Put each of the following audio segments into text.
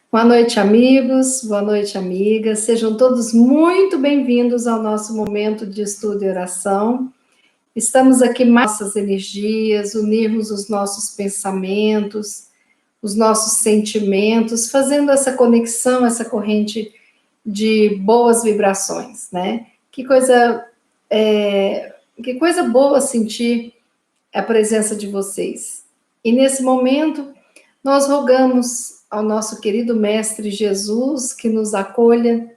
Boa noite, amigos. Boa noite, amigas. Sejam todos muito bem-vindos ao nosso momento de estudo e oração. Estamos aqui mais nossas energias, unirmos os nossos pensamentos, os nossos sentimentos, fazendo essa conexão, essa corrente de boas vibrações, né? Que coisa boa sentir a presença de vocês. E nesse momento, nós rogamos ao nosso querido Mestre Jesus que nos acolha,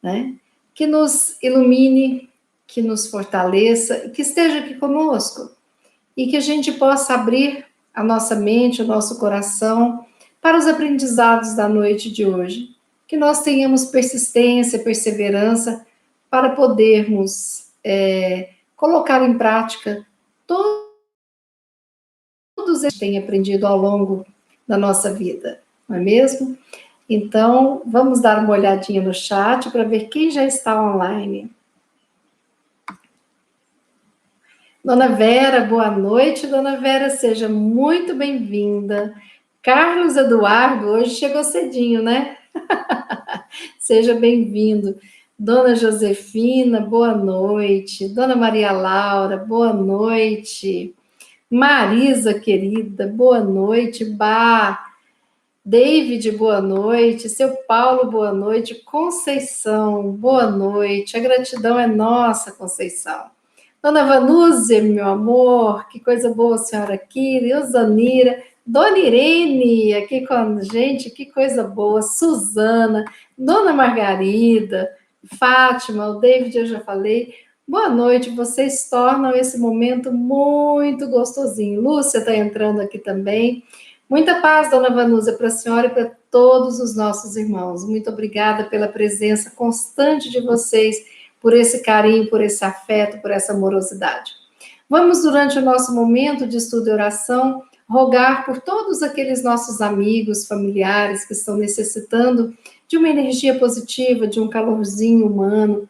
né? Que nos ilumine, que nos fortaleça e que esteja aqui conosco. E que a gente possa abrir a nossa mente, o nosso coração para os aprendizados da noite de hoje. Que nós tenhamos persistência, perseverança para podermos colocar em prática todos eles têm aprendido ao longo da nossa vida, não é mesmo? Então, vamos dar uma olhadinha no chat para ver quem já está online. Dona Vera, boa noite, Dona Vera, seja muito bem-vinda. Carlos Eduardo, hoje chegou cedinho, né? Seja bem-vindo. Dona Josefina, boa noite. Dona Maria Laura, boa noite. Marisa, querida, boa noite. David, boa noite. Seu Paulo, boa noite. Conceição, boa noite. A gratidão é nossa, Conceição. Dona Vanúzia, meu amor, que coisa boa a senhora aqui. Eusanira, Dona Irene, aqui com a gente, que coisa boa. Suzana, Dona Margarida, Fátima, o David eu já falei. Boa noite, vocês tornam esse momento muito gostosinho. Lúcia está entrando aqui também. Muita paz, Dona Vanúzia, para a senhora e para todos os nossos irmãos. Muito obrigada pela presença constante de vocês, por esse carinho, por esse afeto, por essa amorosidade. Vamos, durante o nosso momento de estudo e oração, rogar por todos aqueles nossos amigos, familiares que estão necessitando de uma energia positiva, de um calorzinho humano.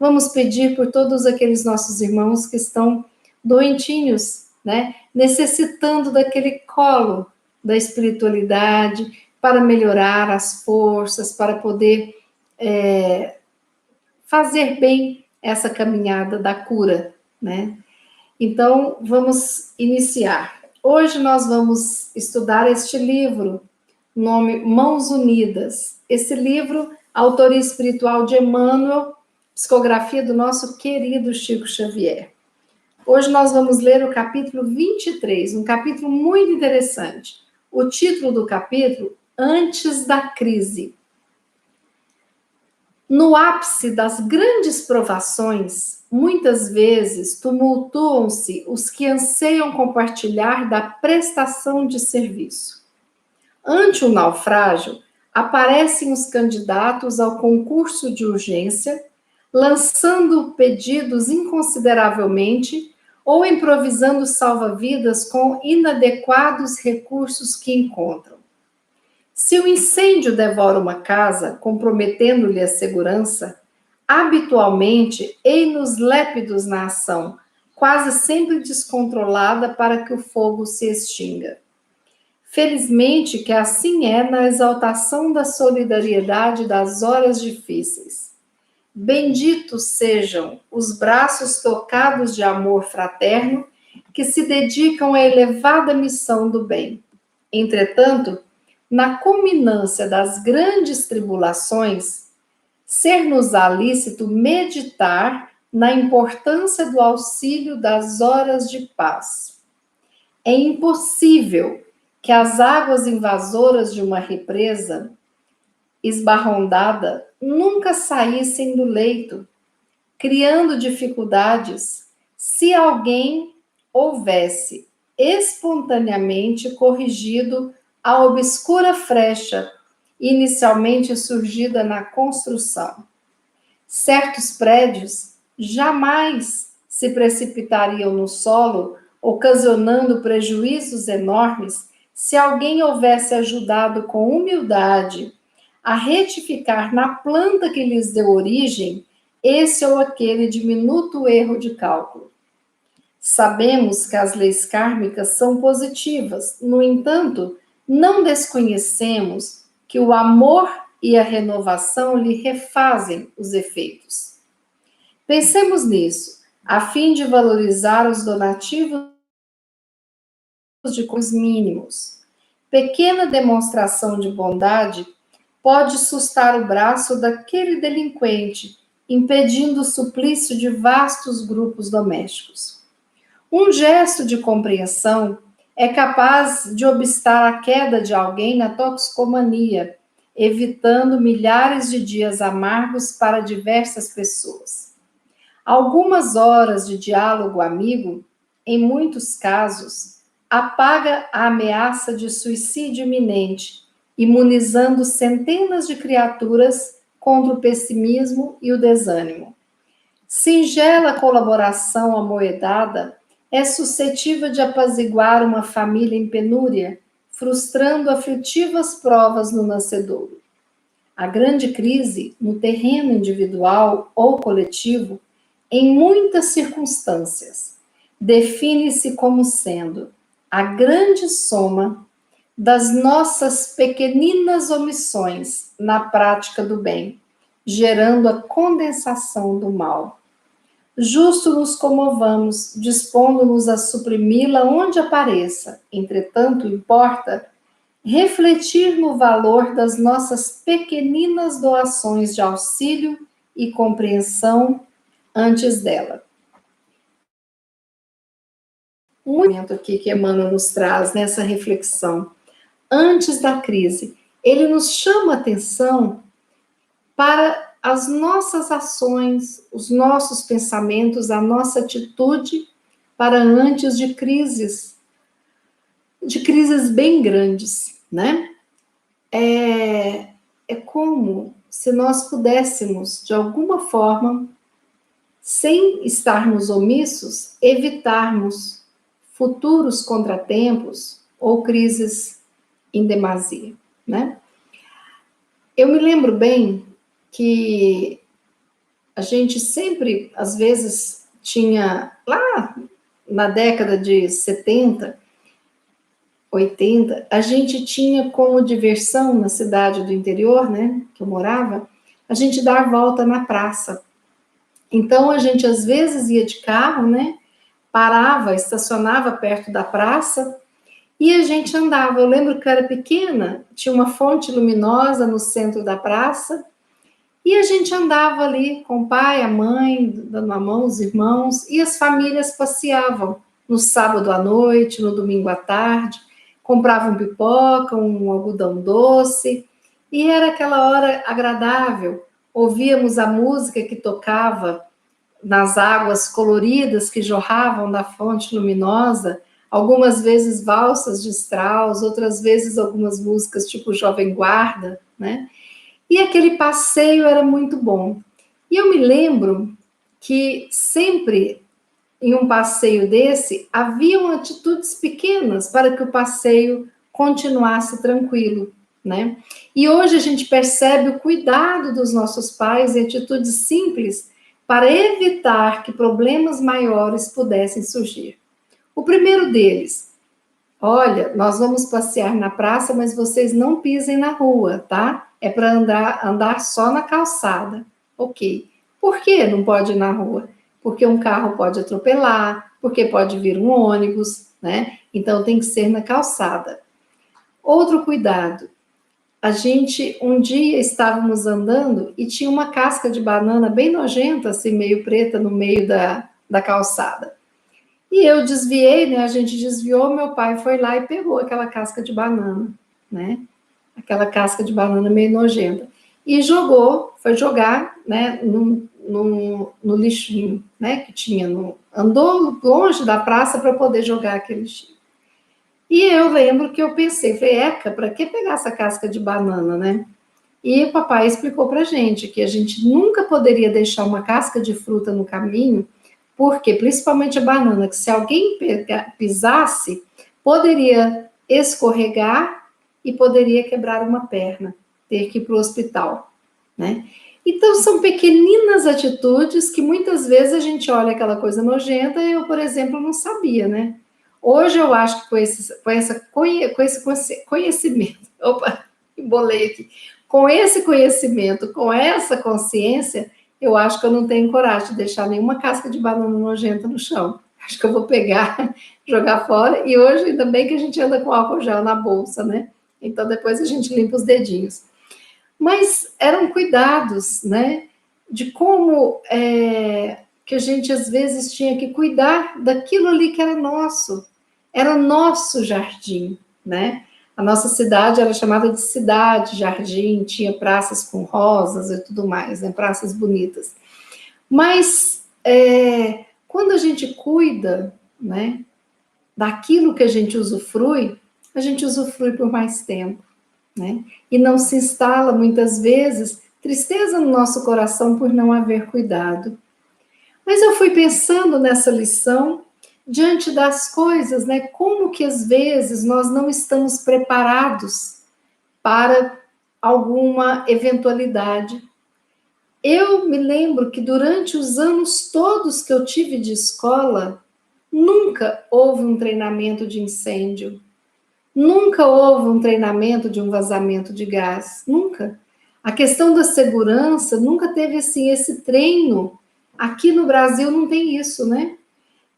Vamos pedir por todos aqueles nossos irmãos que estão doentinhos, né? Necessitando daquele colo da espiritualidade para melhorar as forças, para poder fazer bem essa caminhada da cura, né? Então, vamos iniciar. Hoje nós vamos estudar este livro, nome Mãos Unidas. Esse livro, autoria espiritual de Emmanuel, psicografia do nosso querido Chico Xavier. Hoje nós vamos ler o capítulo 23, um capítulo muito interessante. O título do capítulo, Antes da Crise. No ápice das grandes provações, muitas vezes tumultuam-se os que anseiam compartilhar da prestação de serviço. Ante o naufrágio, aparecem os candidatos ao concurso de urgência, lançando pedidos inconsideravelmente ou improvisando salva-vidas com inadequados recursos que encontram. Se o incêndio devora uma casa, comprometendo-lhe a segurança, habitualmente, ei-nos lépidos na ação, quase sempre descontrolada para que o fogo se extinga. Felizmente que assim é na exaltação da solidariedade das horas difíceis. Benditos sejam os braços tocados de amor fraterno que se dedicam à elevada missão do bem. Entretanto, na culminância das grandes tribulações, ser-nos-á lícito meditar na importância do auxílio das horas de paz. É impossível que as águas invasoras de uma represa esbarrondada nunca saíssem do leito, criando dificuldades, se alguém houvesse espontaneamente corrigido a obscura frecha inicialmente surgida na construção. Certos prédios jamais se precipitariam no solo, ocasionando prejuízos enormes, se alguém houvesse ajudado com humildade a retificar na planta que lhes deu origem esse ou aquele diminuto erro de cálculo. Sabemos que as leis kármicas são positivas, no entanto, não desconhecemos que o amor e a renovação lhe refazem os efeitos. Pensemos nisso, a fim de valorizar os donativos de coisas mínimos. Pequena demonstração de bondade pode sustar o braço daquele delinquente, impedindo o suplício de vastos grupos domésticos. Um gesto de compreensão é capaz de obstar a queda de alguém na toxicomania, evitando milhares de dias amargos para diversas pessoas. Algumas horas de diálogo amigo, em muitos casos, apaga a ameaça de suicídio iminente, imunizando centenas de criaturas contra o pessimismo e o desânimo. Singela colaboração amoedada é suscetível de apaziguar uma família em penúria, frustrando aflitivas provas no nascedouro. A grande crise, no terreno individual ou coletivo, em muitas circunstâncias, define-se como sendo a grande soma das nossas pequeninas omissões na prática do bem, gerando a condensação do mal. Justo nos comovamos, dispondo-nos a suprimi-la onde apareça. Entretanto, importa refletir no valor das nossas pequeninas doações de auxílio e compreensão antes dela. Um momento aqui que Emmanuel nos traz nessa reflexão, antes da crise, ele nos chama a atenção para as nossas ações, os nossos pensamentos, a nossa atitude para antes de crises bem grandes, né? É como se nós pudéssemos, de alguma forma, sem estarmos omissos, evitarmos futuros contratempos ou crises em demasia, né? Eu me lembro bem que a gente sempre, às vezes, tinha, lá na década de 70, 80, a gente tinha como diversão na cidade do interior, né, que eu morava, a gente dar volta na praça. Então, a gente, às vezes, ia de carro, né, parava, estacionava perto da praça, e a gente andava. Eu lembro que eu era pequena, tinha uma fonte luminosa no centro da praça, e a gente andava ali com o pai, a mãe, dando a mão, os irmãos, e as famílias passeavam no sábado à noite, no domingo à tarde, compravam pipoca, um algodão doce, e era aquela hora agradável. Ouvíamos a música que tocava nas águas coloridas que jorravam da fonte luminosa, algumas vezes valsas de Strauss, outras vezes algumas músicas tipo Jovem Guarda, né? E aquele passeio era muito bom. E eu me lembro que sempre em um passeio desse haviam atitudes pequenas para que o passeio continuasse tranquilo, né? E hoje a gente percebe o cuidado dos nossos pais em atitudes simples para evitar que problemas maiores pudessem surgir. O primeiro deles: olha, nós vamos passear na praça, mas vocês não pisem na rua, tá? É para andar só na calçada. Ok. Por que não pode ir na rua? Porque um carro pode atropelar, porque pode vir um ônibus, né? Então tem que ser na calçada. Outro cuidado: a gente, um dia estávamos andando e tinha uma casca de banana bem nojenta, assim, meio preta, no meio da calçada. E eu desviei, né? A gente desviou, meu pai foi lá e pegou aquela casca de banana, né? Aquela casca de banana meio nojenta. E jogou, foi jogar, né? No lixinho, né? Que tinha andou longe da praça para poder jogar aquele lixinho. E eu lembro que eu pensei, falei, Eca, para que pegar essa casca de banana, né? E o papai explicou pra gente que a gente nunca poderia deixar uma casca de fruta no caminho, porque, principalmente a banana, que se alguém pisasse, poderia escorregar e poderia quebrar uma perna, ter que ir para o hospital, né? Então, são pequeninas atitudes que muitas vezes a gente olha aquela coisa nojenta e eu, por exemplo, não sabia, né? Hoje eu acho que com esse conhecimento, opa, Embolei aqui. Com esse conhecimento, com essa consciência, eu acho que eu não tenho coragem de deixar nenhuma casca de banana nojenta no chão. Acho que eu vou pegar, jogar fora. E hoje, ainda bem que a gente anda com álcool gel na bolsa, né? Então, depois a gente limpa os dedinhos. Mas eram cuidados, né? De como que a gente, às vezes, tinha que cuidar daquilo ali que era o nosso jardim, né? A nossa cidade era chamada de cidade-jardim, tinha praças com rosas e tudo mais, né? Praças bonitas. Mas quando a gente cuida, né, daquilo que a gente usufrui por mais tempo, né? E não se instala, muitas vezes, tristeza no nosso coração por não haver cuidado. Mas eu fui pensando nessa lição, diante das coisas, né? Como que às vezes nós não estamos preparados para alguma eventualidade. Eu me lembro que durante os anos todos que eu tive de escola, nunca houve um treinamento de incêndio, nunca houve um treinamento de um vazamento de gás, nunca. A questão da segurança nunca teve assim esse treino. Aqui no Brasil não tem isso, né?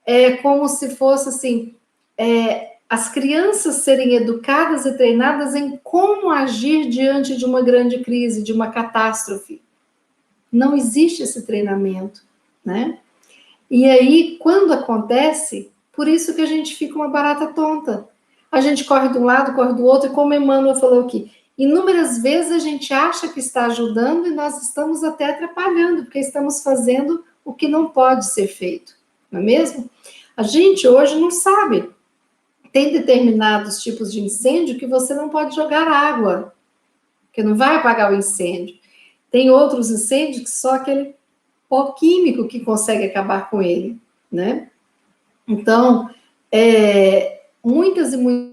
É como se fosse assim, as crianças serem educadas e treinadas em como agir diante de uma grande crise, de uma catástrofe. Não existe esse treinamento, né? E aí, quando acontece, por isso que a gente fica uma barata tonta. A gente corre de um lado, corre do outro, e como Emmanuel falou aqui, inúmeras vezes a gente acha que está ajudando e nós estamos até atrapalhando, porque estamos fazendo o que não pode ser feito, não é mesmo? A gente hoje não sabe. Tem determinados tipos de incêndio que você não pode jogar água, que não vai apagar o incêndio. Tem outros incêndios que só aquele pó químico que consegue acabar com ele, né? Então, muitas e muitas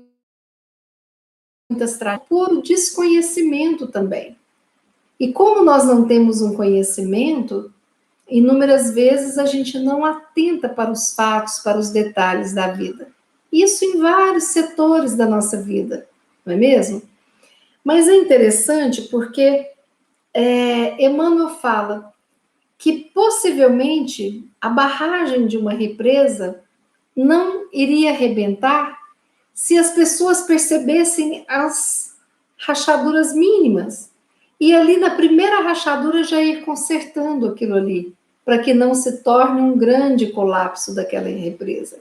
tragédias por desconhecimento também. E como nós não temos um conhecimento, inúmeras vezes a gente não atenta para os fatos, para os detalhes da vida. Isso em vários setores da nossa vida, não é mesmo? Mas é interessante porque Emmanuel fala que possivelmente a barragem de uma represa não iria arrebentar se as pessoas percebessem as rachaduras mínimas. E ali na primeira rachadura já ir consertando aquilo ali, para que não se torne um grande colapso daquela represa.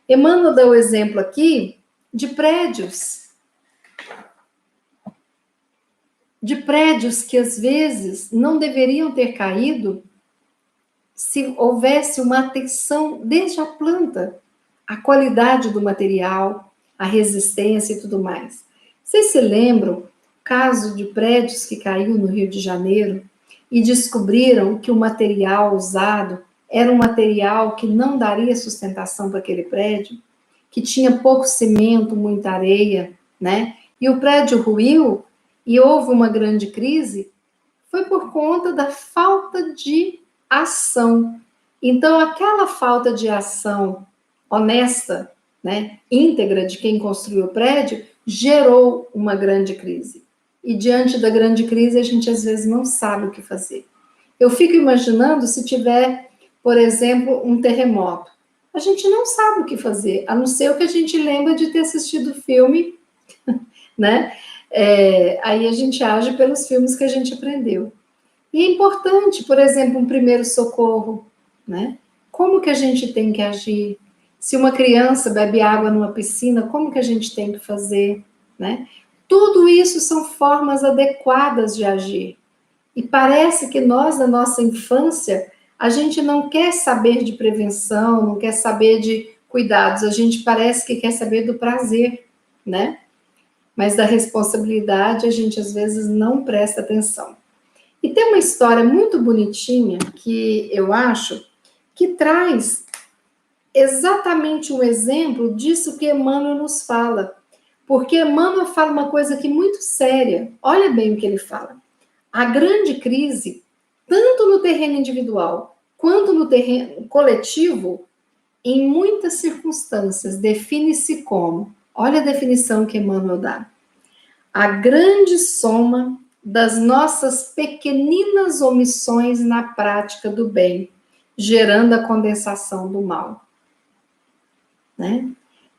Emmanuel dá o exemplo aqui de prédios. De prédios que às vezes não deveriam ter caído se houvesse uma atenção desde a planta, a qualidade do material, a resistência e tudo mais. Vocês se lembram o caso de prédios que caiu no Rio de Janeiro e descobriram que o material usado era um material que não daria sustentação para aquele prédio, que tinha pouco cimento, muita areia, né? E o prédio ruiu e houve uma grande crise, foi por conta da falta de ação. Então, aquela falta de ação honesta, né, íntegra de quem construiu o prédio, gerou uma grande crise. E diante da grande crise, a gente às vezes não sabe o que fazer. Eu fico imaginando se tiver, por exemplo, um terremoto. A gente não sabe o que fazer, a não ser o que a gente lembra de ter assistido o filme, né? Aí a gente age pelos filmes que a gente aprendeu. E é importante, por exemplo, um primeiro socorro, né? Como que a gente tem que agir? Se uma criança bebe água numa piscina, como que a gente tem que fazer, né? Tudo isso são formas adequadas de agir. E parece que nós, na nossa infância, a gente não quer saber de prevenção, não quer saber de cuidados, a gente parece que quer saber do prazer, né? Mas da responsabilidade a gente às vezes não presta atenção. E tem uma história muito bonitinha que eu acho que traz exatamente um exemplo disso que Emmanuel nos fala. Porque Emmanuel fala uma coisa aqui muito séria. Olha bem o que ele fala. A grande crise, tanto no terreno individual quanto no terreno coletivo, em muitas circunstâncias, define-se como, olha a definição que Emmanuel dá, a grande soma das nossas pequeninas omissões na prática do bem, gerando a condensação do mal. Né?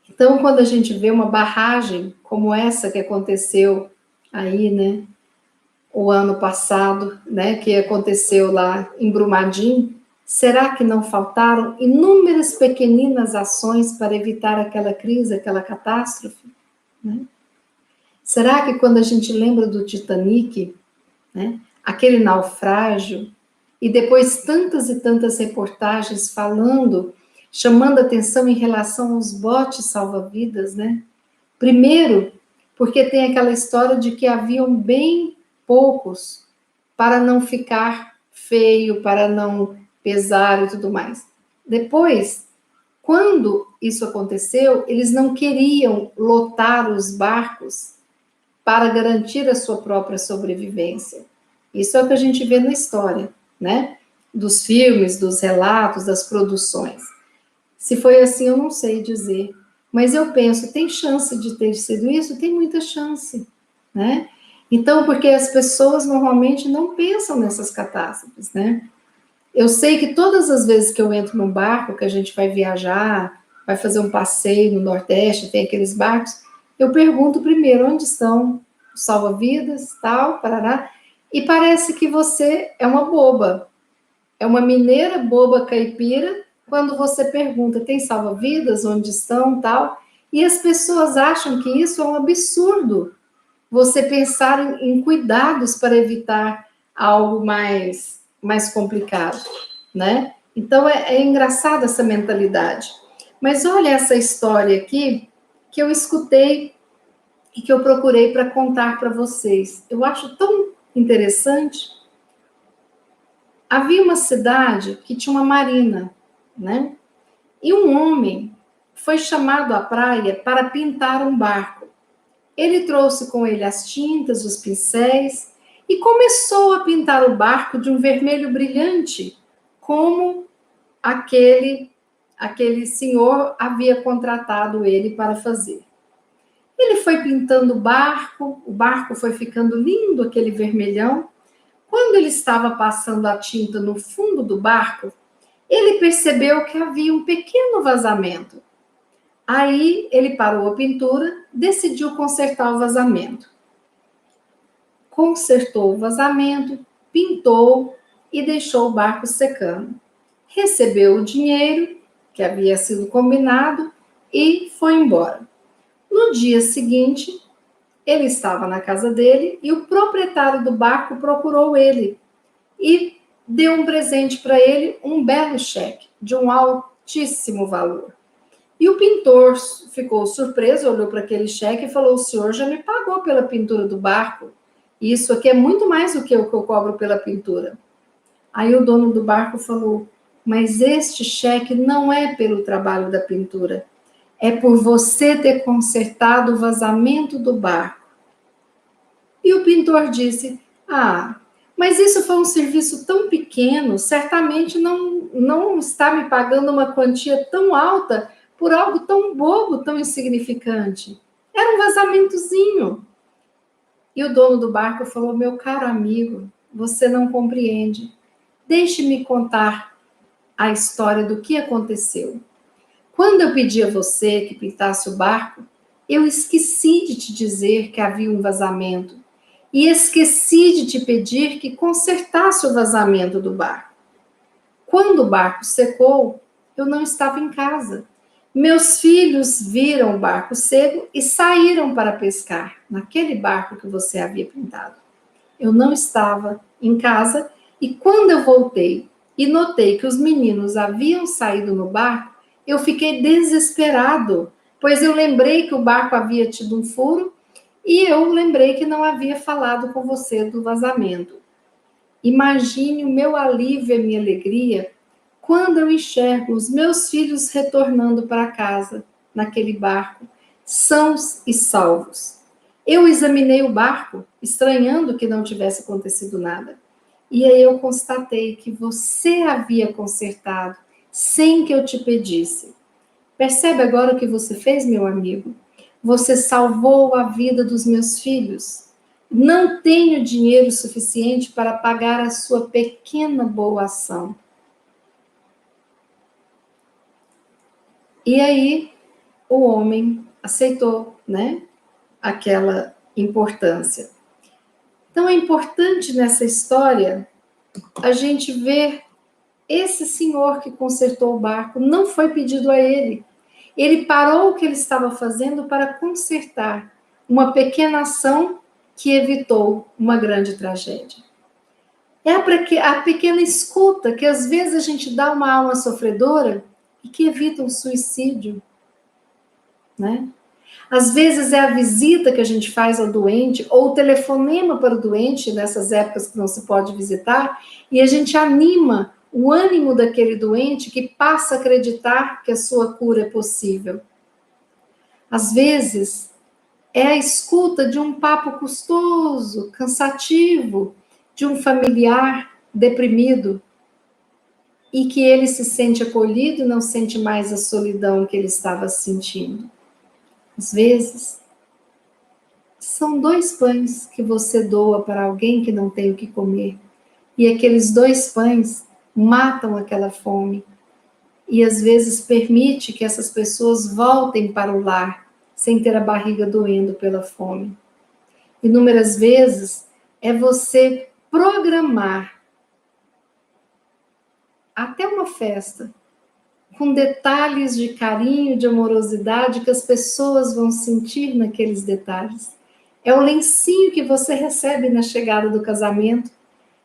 Então, quando a gente vê uma barragem como essa que aconteceu aí, né, o ano passado, né, que aconteceu lá em Brumadinho, será que não faltaram inúmeras pequeninas ações para evitar aquela crise, aquela catástrofe? Né? Será que quando a gente lembra do Titanic, né, aquele naufrágio, e depois tantas e tantas reportagens falando, chamando atenção em relação aos botes salva-vidas, né? Primeiro, porque tem aquela história de que haviam bem poucos para não ficar feio, para não pesar e tudo mais. Depois, quando isso aconteceu, eles não queriam lotar os barcos para garantir a sua própria sobrevivência. Isso é o que a gente vê na história, né? Dos filmes, dos relatos, das produções. Se foi assim, eu não sei dizer. Mas eu penso, tem chance de ter sido isso? Tem muita chance, né? Então, porque as pessoas normalmente não pensam nessas catástrofes, né? Eu sei que todas as vezes que eu entro num barco, que a gente vai viajar, vai fazer um passeio no Nordeste, tem aqueles barcos, eu pergunto primeiro onde estão os salva-vidas, tal, parará, e parece que você é uma boba, é uma mineira boba caipira, quando você pergunta, tem salva-vidas, onde estão, tal, e as pessoas acham que isso é um absurdo, você pensar em cuidados para evitar algo mais complicado, né? Então é engraçada essa mentalidade. Mas olha essa história aqui que eu escutei e que eu procurei para contar para vocês. Eu acho tão interessante. Havia uma cidade que tinha uma marina, né? E um homem foi chamado à praia para pintar um barco. Ele trouxe com ele as tintas, os pincéis e começou a pintar o barco de um vermelho brilhante, como aquele senhor havia contratado ele para fazer. Ele foi pintando o barco foi ficando lindo, aquele vermelhão. Quando ele estava passando a tinta no fundo do barco, ele percebeu que havia um pequeno vazamento. Aí ele parou a pintura, decidiu consertar o vazamento. Consertou o vazamento, pintou e deixou o barco secando. Recebeu o dinheiro que havia sido combinado e foi embora. No dia seguinte, ele estava na casa dele e o proprietário do barco procurou ele e deu um presente para ele, um belo cheque de um altíssimo valor. E o pintor ficou surpreso, olhou para aquele cheque e falou: o senhor já me pagou pela pintura do barco. Isso aqui é muito mais do que o que eu cobro pela pintura. Aí o dono do barco falou: mas este cheque não é pelo trabalho da pintura, é por você ter consertado o vazamento do barco. E o pintor disse: ah, mas isso foi um serviço tão pequeno, certamente não está me pagando uma quantia tão alta por algo tão bobo, tão insignificante. Era um vazamentozinho. E o dono do barco falou: meu caro amigo, você não compreende. Deixe-me contar a história do que aconteceu. Quando eu pedi a você que pintasse o barco, eu esqueci de te dizer que havia um vazamento e esqueci de te pedir que consertasse o vazamento do barco. Quando o barco secou, eu não estava em casa. Meus filhos viram o barco seco e saíram para pescar naquele barco que você havia pintado. Eu não estava em casa e quando eu voltei e notei que os meninos haviam saído no barco, eu fiquei desesperado, pois eu lembrei que o barco havia tido um furo e eu lembrei que não havia falado com você do vazamento. Imagine o meu alívio e a minha alegria quando eu enxergo os meus filhos retornando para casa, naquele barco, sãos e salvos. Eu examinei o barco, estranhando que não tivesse acontecido nada. E aí eu constatei que você havia consertado, sem que eu te pedisse. Percebe agora o que você fez, meu amigo? Você salvou a vida dos meus filhos. Não tenho dinheiro suficiente para pagar a sua pequena boa ação. E aí, o homem aceitou, né, aquela importância. Então, é importante nessa história a gente ver esse senhor que consertou o barco, não foi pedido a ele. Ele parou o que ele estava fazendo para consertar uma pequena ação que evitou uma grande tragédia. É a pequena escuta que às vezes a gente dá a uma alma sofredora e que evita um suicídio, né? Às vezes é a visita que a gente faz ao doente, ou o telefonema para o doente, nessas épocas que não se pode visitar, e a gente anima o ânimo daquele doente que passa a acreditar que a sua cura é possível. Às vezes é a escuta de um papo custoso, cansativo, de um familiar deprimido, e que ele se sente acolhido e não sente mais a solidão que ele estava sentindo. Às vezes, são 2 pães que você doa para alguém que não tem o que comer. E aqueles 2 pães matam aquela fome. E às vezes permite que essas pessoas voltem para o lar sem ter a barriga doendo pela fome. Inúmeras vezes é você programar até uma festa com detalhes de carinho, de amorosidade que as pessoas vão sentir naqueles detalhes. É o lencinho que você recebe na chegada do casamento,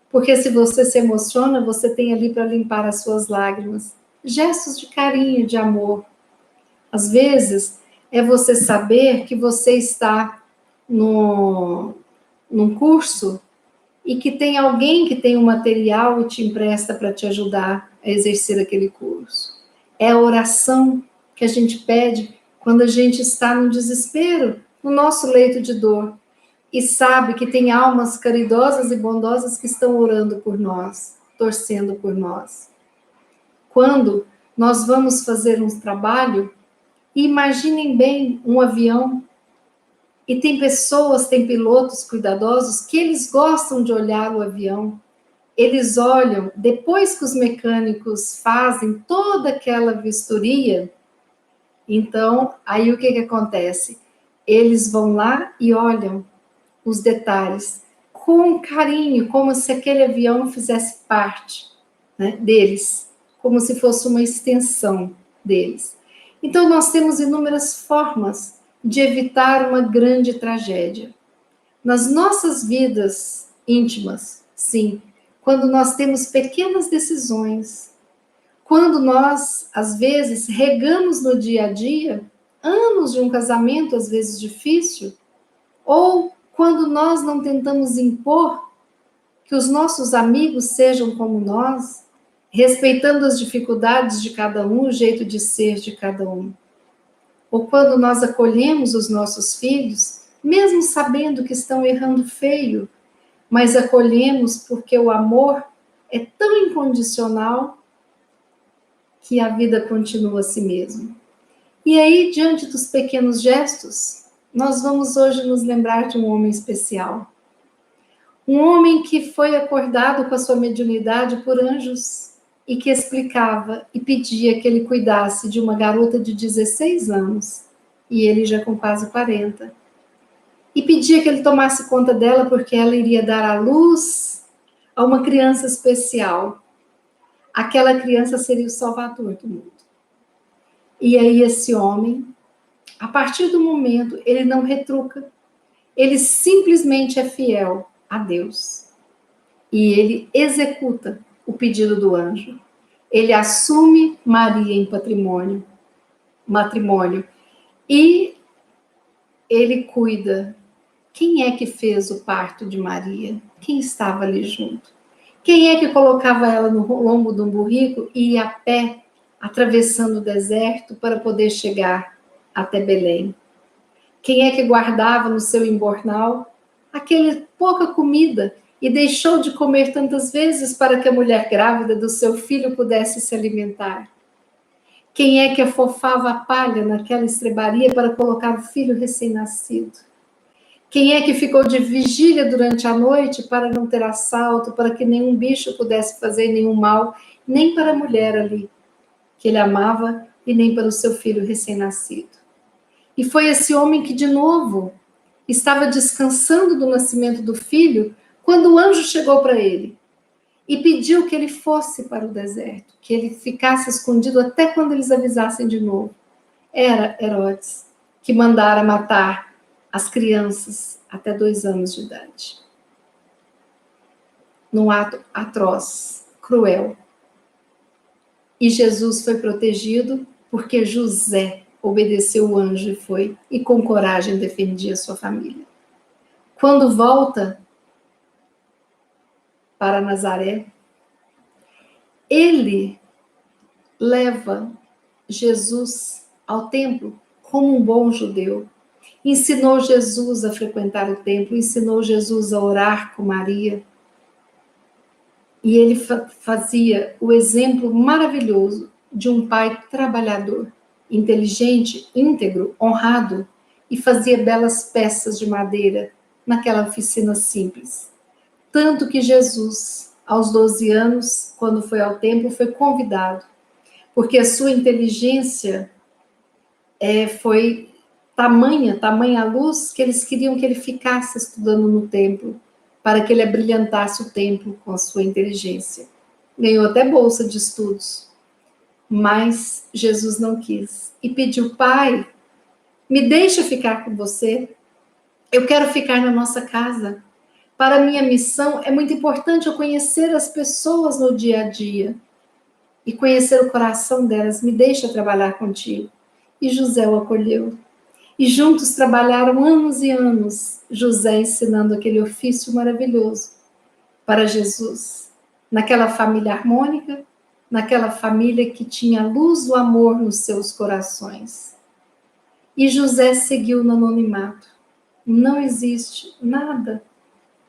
porque se você se emociona, você tem ali para limpar as suas lágrimas. Gestos de carinho, de amor. Às vezes, é você saber que você está num curso e que tem alguém que tem um material e te empresta para te ajudar a exercer aquele curso. É a oração que a gente pede quando a gente está no desespero, no nosso leito de dor, e sabe que tem almas caridosas e bondosas que estão orando por nós, torcendo por nós. Quando nós vamos fazer um trabalho, imaginem bem um avião, e tem pessoas, tem pilotos cuidadosos que eles gostam de olhar o avião. Eles olham, depois que os mecânicos fazem toda aquela vistoria, então, aí o que acontece? Eles vão lá e olham os detalhes com carinho, como se aquele avião fizesse parte, né, deles, como se fosse uma extensão deles. Então, nós temos inúmeras formas de evitar uma grande tragédia. Nas nossas vidas íntimas, sim, quando nós temos pequenas decisões, quando nós, às vezes, regamos no dia a dia, anos de um casamento, às vezes difícil, ou quando nós não tentamos impor que os nossos amigos sejam como nós, respeitando as dificuldades de cada um, o jeito de ser de cada um. Ou quando nós acolhemos os nossos filhos, mesmo sabendo que estão errando feio, mas acolhemos porque o amor é tão incondicional que a vida continua a si mesma. E aí, diante dos pequenos gestos, nós vamos hoje nos lembrar de um homem especial. Um homem que foi acordado com a sua mediunidade por anjos e que explicava e pedia que ele cuidasse de uma garota de 16 anos, e ele já com quase 40. E pedia que ele tomasse conta dela porque ela iria dar à luz a uma criança especial. Aquela criança seria o salvador do mundo. E aí esse homem, a partir do momento, ele não retruca, ele simplesmente é fiel a Deus. E ele executa o pedido do anjo. Ele assume Maria em matrimônio. E ele cuida. Quem é que fez o parto de Maria? Quem estava ali junto? Quem é que colocava ela no lombo de um burrico e ia a pé, atravessando o deserto para poder chegar até Belém? Quem é que guardava no seu embornal aquela pouca comida e deixou de comer tantas vezes para que a mulher grávida do seu filho pudesse se alimentar? Quem é que afofava a palha naquela estrebaria para colocar o filho recém-nascido? Quem é que ficou de vigília durante a noite para não ter assalto, para que nenhum bicho pudesse fazer nenhum mal, nem para a mulher ali, que ele amava, e nem para o seu filho recém-nascido? E foi esse homem que, de novo, estava descansando do nascimento do filho, quando o anjo chegou para ele e pediu que ele fosse para o deserto, que ele ficasse escondido até quando eles avisassem de novo. Era Herodes, que mandara matar as crianças até 2 anos de idade. Num ato atroz, cruel. E Jesus foi protegido porque José obedeceu o anjo e foi, e com coragem defendia sua família. Quando volta para Nazaré, ele leva Jesus ao templo como um bom judeu. Ensinou Jesus a frequentar o templo, ensinou Jesus a orar com Maria. E ele fazia o exemplo maravilhoso de um pai trabalhador, inteligente, íntegro, honrado, e fazia belas peças de madeira naquela oficina simples. Tanto que Jesus, aos 12 anos, quando foi ao templo, foi convidado, porque a sua inteligência foi tamanha luz, que eles queriam que ele ficasse estudando no templo, para que ele abrilhantasse o templo com a sua inteligência. Ganhou até bolsa de estudos, mas Jesus não quis e pediu: Pai, me deixa ficar com você, eu quero ficar na nossa casa. Para a minha missão é muito importante eu conhecer as pessoas no dia a dia e conhecer o coração delas, me deixa trabalhar contigo. E José o acolheu. E juntos trabalharam anos e anos, José ensinando aquele ofício maravilhoso para Jesus, naquela família harmônica, naquela família que tinha a luz do amor nos seus corações. E José seguiu no anonimato. Não existe nada,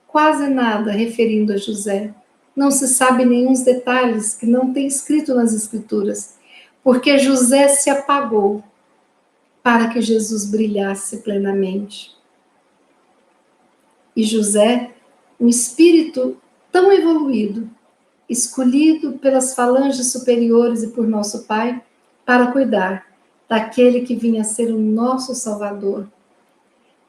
quase nada referindo a José. Não se sabe nenhum detalhes que não tem escrito nas Escrituras, porque José se apagou para que Jesus brilhasse plenamente. E José, um espírito tão evoluído, escolhido pelas falanges superiores e por nosso Pai, para cuidar daquele que vinha a ser o nosso Salvador.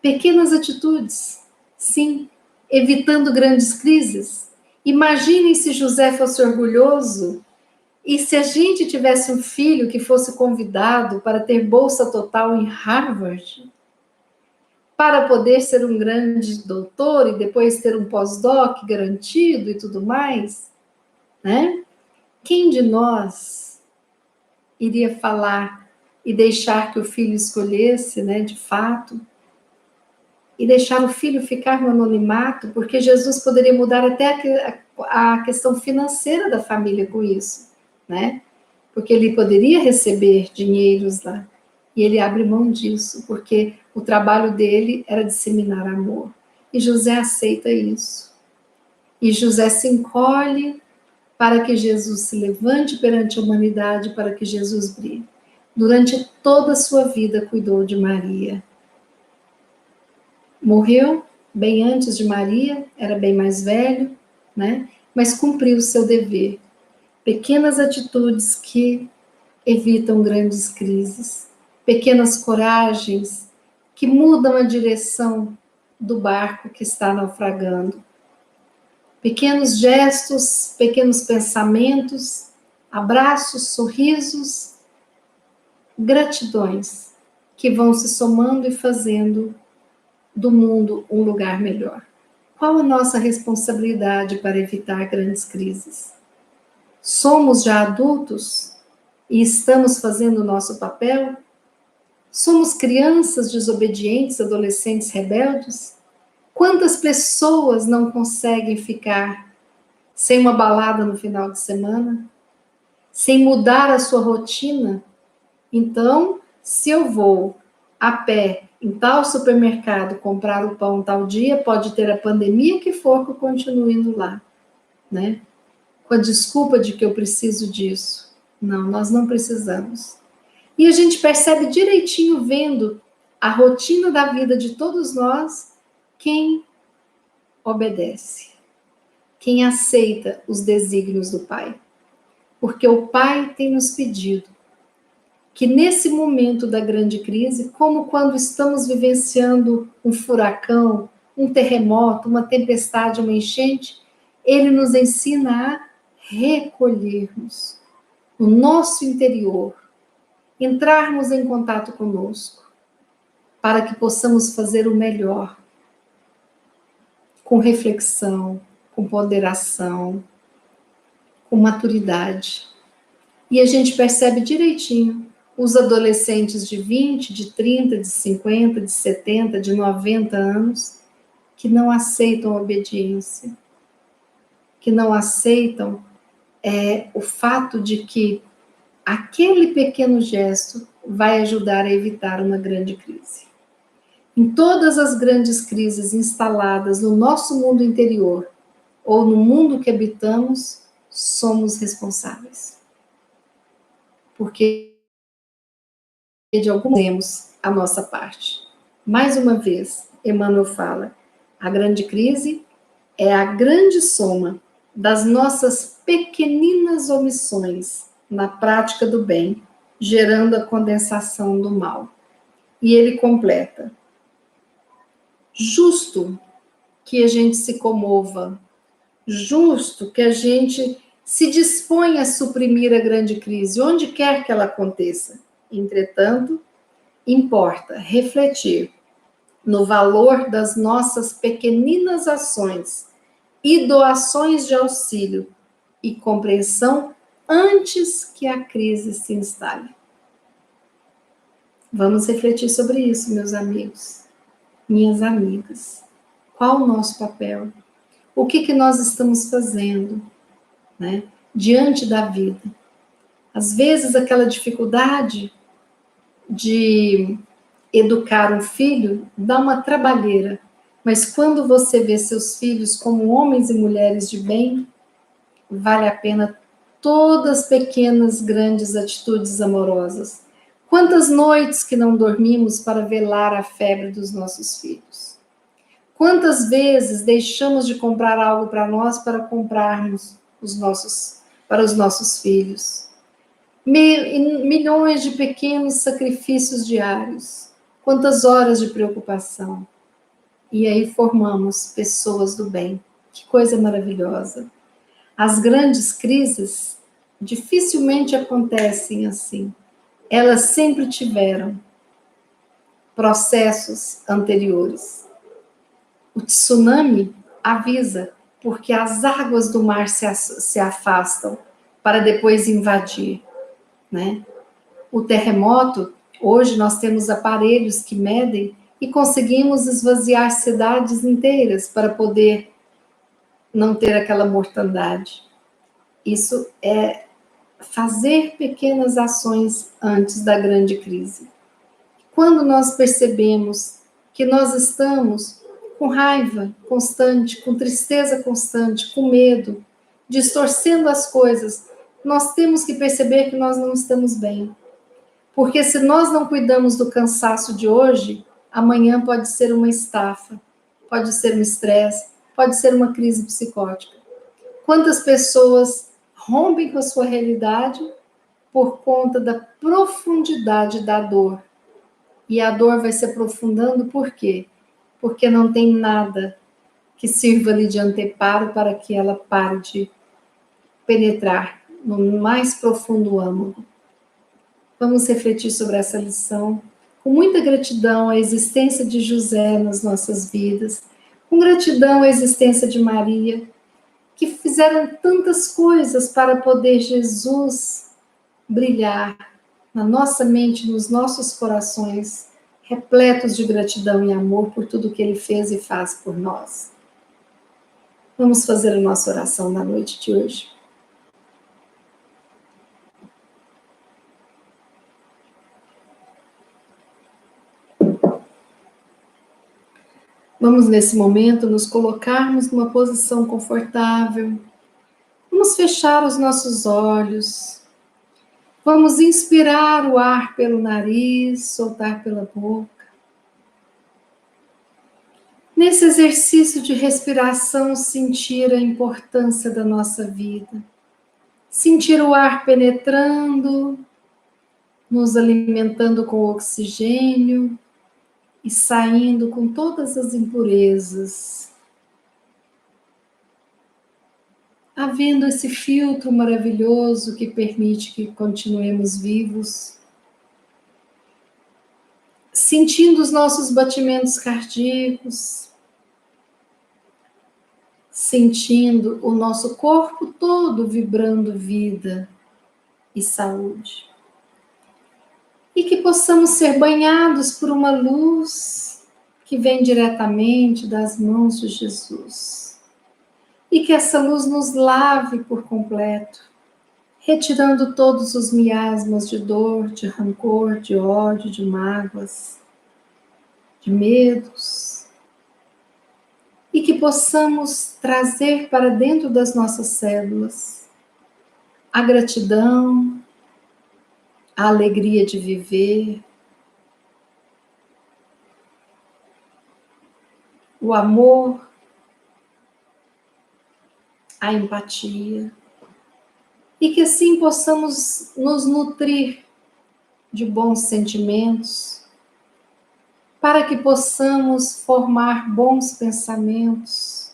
Pequenas atitudes, sim, evitando grandes crises. Imaginem se José fosse orgulhoso e se a gente tivesse um filho que fosse convidado para ter bolsa total em Harvard, para poder ser um grande doutor e depois ter um pós-doc garantido e tudo mais, né? Quem de nós iria falar e deixar que o filho escolhesse, né, de fato, e deixar o filho ficar no anonimato, porque Jesus poderia mudar até a questão financeira da família com isso, né? Porque ele poderia receber dinheiros lá, e ele abre mão disso, porque o trabalho dele era disseminar amor. E José aceita isso. E José se encolhe para que Jesus se levante perante a humanidade, para que Jesus brilhe. Durante toda a sua vida cuidou de Maria. Morreu bem antes de Maria, era bem mais velho, né? Mas cumpriu o seu dever. Pequenas atitudes que evitam grandes crises, pequenas coragens que mudam a direção do barco que está naufragando. Pequenos gestos, pequenos pensamentos, abraços, sorrisos, gratidões que vão se somando e fazendo do mundo um lugar melhor. Qual a nossa responsabilidade para evitar grandes crises? Somos já adultos e estamos fazendo o nosso papel? Somos crianças desobedientes, adolescentes rebeldes? Quantas pessoas não conseguem ficar sem uma balada no final de semana? Sem mudar a sua rotina? Então, se eu vou a pé em tal supermercado comprar o pão tal dia, pode ter a pandemia que for que eu continue indo lá, né? Com a desculpa de que eu preciso disso. Não, nós não precisamos. E a gente percebe direitinho, vendo a rotina da vida de todos nós, quem obedece, quem aceita os desígnios do Pai. Porque o Pai tem nos pedido que nesse momento da grande crise, como quando estamos vivenciando um furacão, um terremoto, uma tempestade, uma enchente, Ele nos ensina a recolhermos no nosso interior, entrarmos em contato conosco, para que possamos fazer o melhor, com reflexão, com ponderação, com maturidade. E a gente percebe direitinho os adolescentes de 20, de 30, de 50, de 70, de 90 anos, que não aceitam a obediência, que não aceitam o fato de que aquele pequeno gesto vai ajudar a evitar uma grande crise. Em todas as grandes crises instaladas no nosso mundo interior ou no mundo que habitamos, somos responsáveis. Porque de algum temos a nossa parte. Mais uma vez, Emmanuel fala, a grande crise é a grande soma das nossas pequeninas omissões na prática do bem, gerando a condensação do mal. E ele completa, justo que a gente se comova, justo que a gente se disponha a suprimir a grande crise, onde quer que ela aconteça. Entretanto, importa refletir no valor das nossas pequeninas ações e doações de auxílio e compreensão antes que a crise se instale. Vamos refletir sobre isso, meus amigos, minhas amigas. Qual o nosso papel? O que nós estamos fazendo, né, diante da vida? Às vezes, aquela dificuldade de educar um filho dá uma trabalheira, mas quando você vê seus filhos como homens e mulheres de bem, vale a pena todas as pequenas, grandes atitudes amorosas. Quantas noites que não dormimos para velar a febre dos nossos filhos? Quantas vezes deixamos de comprar algo para nós para comprarmos para os nossos filhos? Milhões de pequenos sacrifícios diários. Quantas horas de preocupação. E aí formamos pessoas do bem. Que coisa maravilhosa. As grandes crises dificilmente acontecem assim. Elas sempre tiveram processos anteriores. O tsunami avisa, porque as águas do mar se afastam para depois invadir, né? O terremoto, hoje nós temos aparelhos que medem e conseguimos esvaziar cidades inteiras para poder não ter aquela mortandade. Isso é fazer pequenas ações antes da grande crise. Quando nós percebemos que nós estamos com raiva constante, com tristeza constante, com medo, distorcendo as coisas, nós temos que perceber que nós não estamos bem. Porque se nós não cuidamos do cansaço de hoje, amanhã pode ser uma estafa, pode ser um estresse, pode ser uma crise psicótica. Quantas pessoas rompem com a sua realidade por conta da profundidade da dor? E a dor vai se aprofundando por quê? Porque não tem nada que sirva ali de anteparo para que ela pare de penetrar no mais profundo âmago. Vamos refletir sobre essa lição, com muita gratidão à existência de José nas nossas vidas, com gratidão à existência de Maria, que fizeram tantas coisas para poder Jesus brilhar na nossa mente, nos nossos corações, repletos de gratidão e amor por tudo que Ele fez e faz por nós. Vamos fazer a nossa oração na noite de hoje. Vamos, nesse momento, nos colocarmos numa posição confortável. Vamos fechar os nossos olhos Vamos inspirar o ar pelo nariz, soltar pela boca. Nesse exercício de respiração, sentir a importância da nossa vida. Sentir o ar penetrando, nos alimentando com oxigênio e saindo com todas as impurezas. Havendo esse filtro maravilhoso que permite que continuemos vivos. Sentindo os nossos batimentos cardíacos. Sentindo o nosso corpo todo vibrando vida e saúde. E que possamos ser banhados por uma luz que vem diretamente das mãos de Jesus. E que essa luz nos lave por completo, retirando todos os miasmas de dor, de rancor, de ódio, de mágoas, de medos. E que possamos trazer para dentro das nossas células a gratidão, a alegria de viver, o amor, a empatia, e que assim possamos nos nutrir de bons sentimentos, para que possamos formar bons pensamentos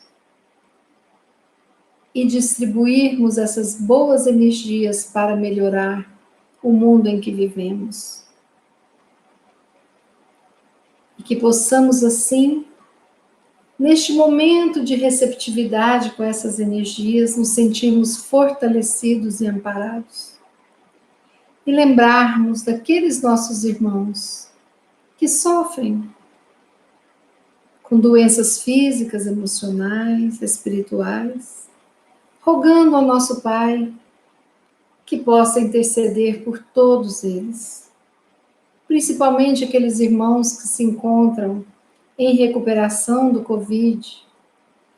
e distribuirmos essas boas energias para melhorar o mundo em que vivemos. E que possamos assim, neste momento de receptividade com essas energias, nos sentirmos fortalecidos e amparados. E lembrarmos daqueles nossos irmãos que sofrem com doenças físicas, emocionais, espirituais, rogando ao nosso Pai que possa interceder por todos eles, principalmente aqueles irmãos que se encontram em recuperação do Covid,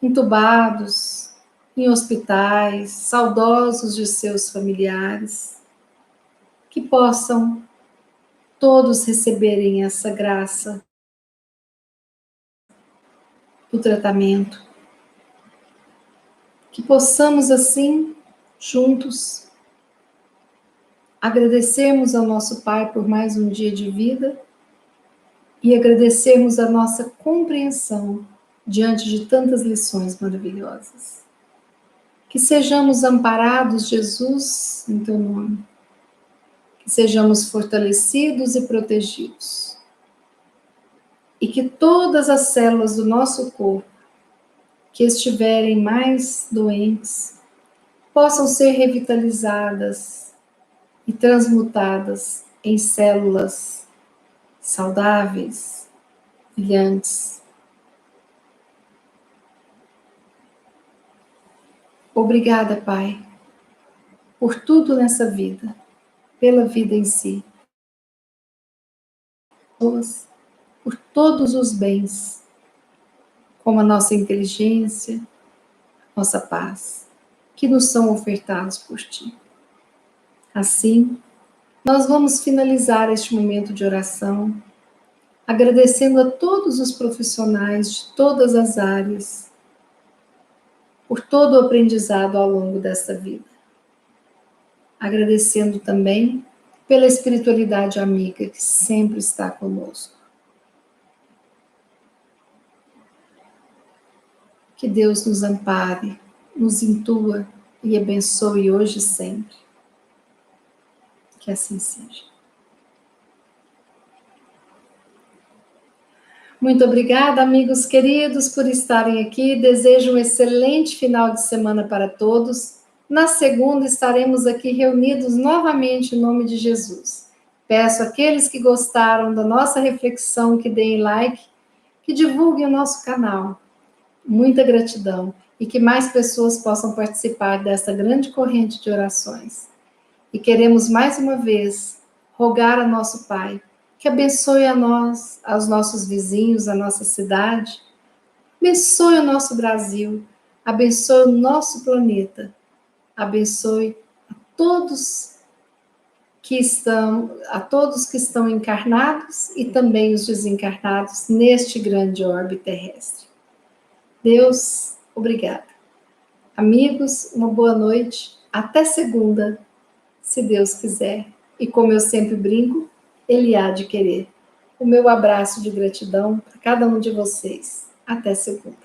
entubados, em hospitais, saudosos de seus familiares, que possam todos receberem essa graça do tratamento, que possamos assim, juntos, agradecermos ao nosso Pai por mais um dia de vida e agradecermos a nossa compreensão diante de tantas lições maravilhosas. Que sejamos amparados, Jesus, em teu nome. Que sejamos fortalecidos e protegidos. E que todas as células do nosso corpo que estiverem mais doentes possam ser revitalizadas e transmutadas em células saudáveis, brilhantes. Obrigada, Pai, por tudo nessa vida, pela vida em si, por todos os bens, como a nossa inteligência, nossa paz, que nos são ofertados por Ti. Assim, nós vamos finalizar este momento de oração, agradecendo a todos os profissionais de todas as áreas, por todo o aprendizado ao longo desta vida. Agradecendo também pela espiritualidade amiga que sempre está conosco. Que Deus nos ampare, nos intua e abençoe hoje e sempre. Que assim seja. Muito obrigada, amigos queridos, por estarem aqui. Desejo um excelente final de semana para todos. Na segunda estaremos aqui reunidos novamente em nome de Jesus. Peço àqueles que gostaram da nossa reflexão que deem like, que divulguem o nosso canal. Muita gratidão e que mais pessoas possam participar desta grande corrente de orações. E queremos mais uma vez rogar a nosso Pai que abençoe a nós, aos nossos vizinhos, a nossa cidade, abençoe o nosso Brasil, abençoe o nosso planeta, abençoe a todos a todos que estão encarnados e também os desencarnados neste grande orbe terrestre. Deus, obrigada. Amigos, uma boa noite. Até segunda, se Deus quiser. E como eu sempre brinco, Ele há de querer. O meu abraço de gratidão para cada um de vocês. Até segunda.